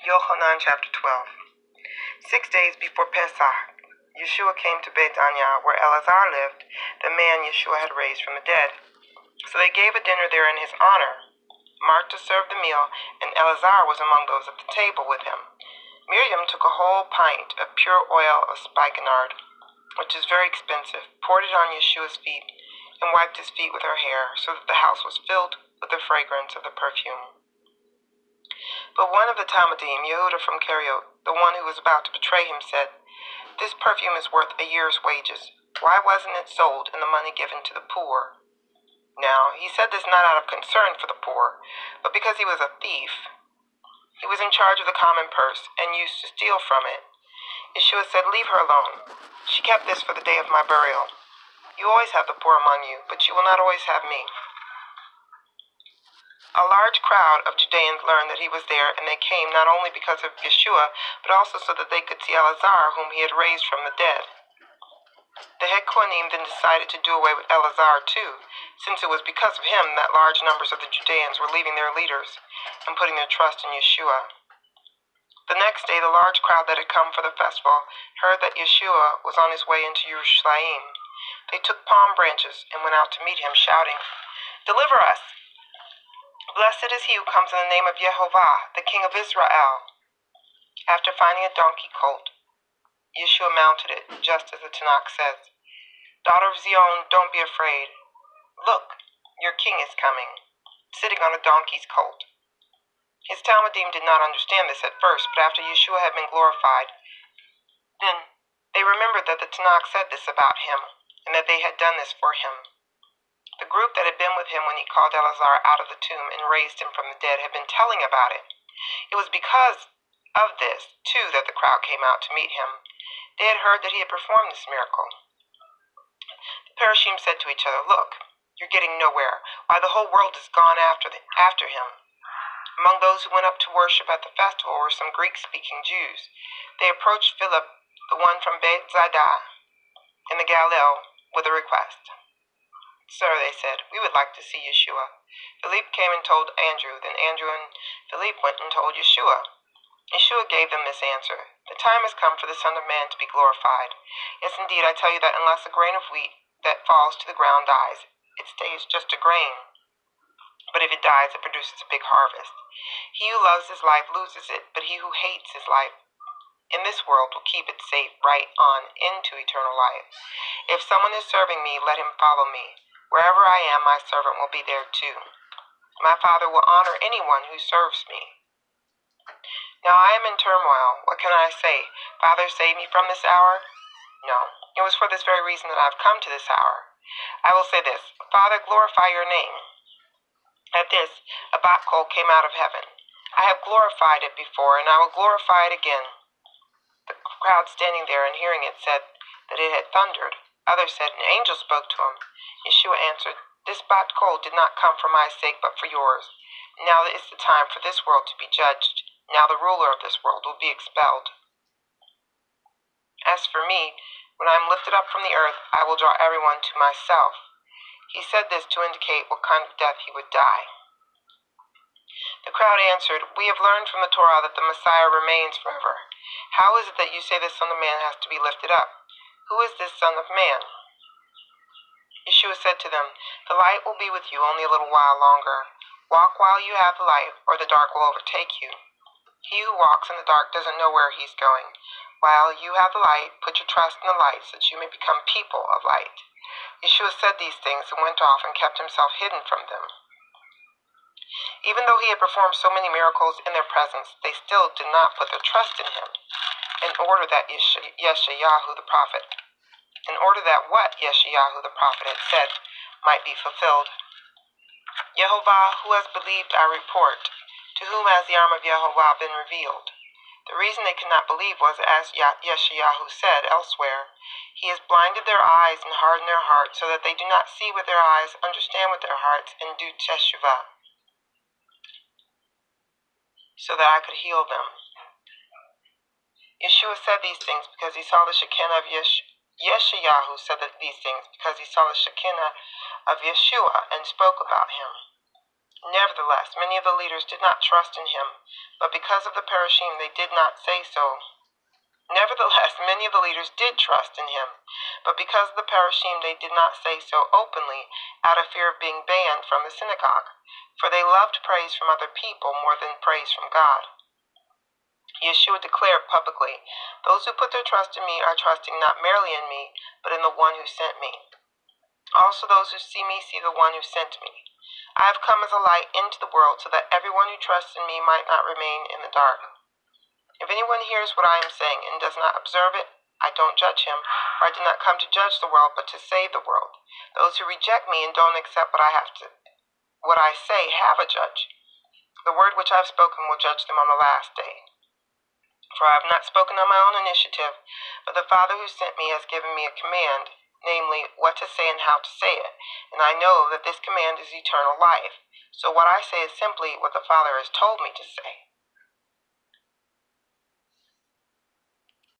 Yochanan chapter 12. 6 days before Pesach, Yeshua came to Beit Anya, where Elazar lived, the man Yeshua had raised from the dead. So they gave a dinner there in his honor. Martha served the meal, and Elazar was among those at the table with him. Miriam took a whole pint of pure oil of spikenard, which is very expensive, poured it on Yeshua's feet, and wiped his feet with her hair, so that the house was filled with the fragrance of the perfume. But one of the Talmudim, Yehuda from Keriot, the one who was about to betray him, said, "This perfume is worth a year's wages. Why wasn't it sold and the money given to the poor?" Now, he said this not out of concern for the poor, but because he was a thief. He was in charge of the common purse and used to steal from it. Yeshua said, "Leave her alone. She kept this for the day of my burial. You always have the poor among you, but you will not always have me." A large crowd of Judeans learned that he was there, and they came not only because of Yeshua, but also so that they could see Elazar, whom he had raised from the dead. The head Kohanim then decided to do away with Elazar too, since it was because of him that large numbers of the Judeans were leaving their leaders and putting their trust in Yeshua. The next day, the large crowd that had come for the festival heard that Yeshua was on his way into Yerushalayim. They took palm branches and went out to meet him, shouting, "Deliver us! Blessed is he who comes in the name of Yehovah, the King of Israel." After finding a donkey colt, Yeshua mounted it, just as the Tanakh says, "Daughter of Zion, don't be afraid. Look, your king is coming, sitting on a donkey's colt." His Talmudim did not understand this at first, but after Yeshua had been glorified, then they remembered that the Tanakh said this about him, and that they had done this for him. The group that had been with him when he called Elazar out of the tomb and raised him from the dead had been telling about it. It was because of this, too, that the crowd came out to meet him. They had heard that he had performed this miracle. The Parashim said to each other, "Look, you're getting nowhere. Why, the whole world has gone after him." Among those who went up to worship at the festival were some Greek-speaking Jews. They approached Philip, the one from Beit Zaidah in the Galilee, with a request. "Sir," they said, "we would like to see Yeshua." Philip came and told Andrew. Then Andrew and Philip went and told Yeshua. Yeshua gave them this answer, "The time has come for the Son of Man to be glorified. Yes, indeed, I tell you that unless a grain of wheat that falls to the ground dies, it stays just a grain. But if it dies, it produces a big harvest. He who loves his life loses it, but he who hates his life in this world will keep it safe right on into eternal life. If someone is serving me, let him follow me. Wherever I am, my servant will be there too. My Father will honor anyone who serves me. Now I am in turmoil. What can I say? Father, save me from this hour? No, it was for this very reason that I have come to this hour. I will say this, Father, glorify your name." At this, a bat coal came out of heaven. I have glorified it before, and I will glorify it again. The crowd standing there and hearing it said that it had thundered. Others said, "An angel spoke to him." Yeshua answered, "This bat coal did not come for my sake, but for yours. Now is the time for this world to be judged. Now the ruler of this world will be expelled. As for me, when I am lifted up from the earth, I will draw everyone to myself." He said this to indicate what kind of death he would die. The crowd answered, "We have learned from the Torah that the Messiah remains forever. How is it that you say the Son of Man has to be lifted up? Who is this Son of Man?" Yeshua said to them, "The light will be with you only a little while longer. Walk while you have the light, or the dark will overtake you. He who walks in the dark doesn't know where he's going. While you have the light, put your trust in the light so that you may become people of light." Yeshua said these things and went off and kept himself hidden from them. Even though he had performed so many miracles in their presence, they still did not put their trust in him, in order that what Yeshayahu the prophet had said might be fulfilled. "Yehovah, who has believed our report? To whom has the arm of Yehovah been revealed?" The reason they could not believe was, as Yeshayahu said elsewhere, "He has blinded their eyes and hardened their hearts, so that they do not see with their eyes, understand with their hearts, and do teshuvah, so that I could heal them." Yeshua said these things because he saw the Shekinah of Yeshayahu said that these things because he saw the Shekinah of Yeshua and spoke about him. Nevertheless, many of the leaders did not trust in him, but because of the parashim they did not say so. Nevertheless, many of the leaders did trust in him, but because of the parashim they did not say so openly, out of fear of being banned from the synagogue, for they loved praise from other people more than praise from God. Yeshua declared publicly, "Those who put their trust in me are trusting not merely in me, but in the one who sent me. Also those who see me see the one who sent me. I have come as a light into the world so that everyone who trusts in me might not remain in the dark. If anyone hears what I am saying and does not observe it, I don't judge him, for I did not come to judge the world, but to save the world. Those who reject me and don't accept what I say have a judge. The word which I have spoken will judge them on the last day. For I have not spoken on my own initiative, but the Father who sent me has given me a command, namely, what to say and how to say it, and I know that this command is eternal life. So what I say is simply what the Father has told me to say."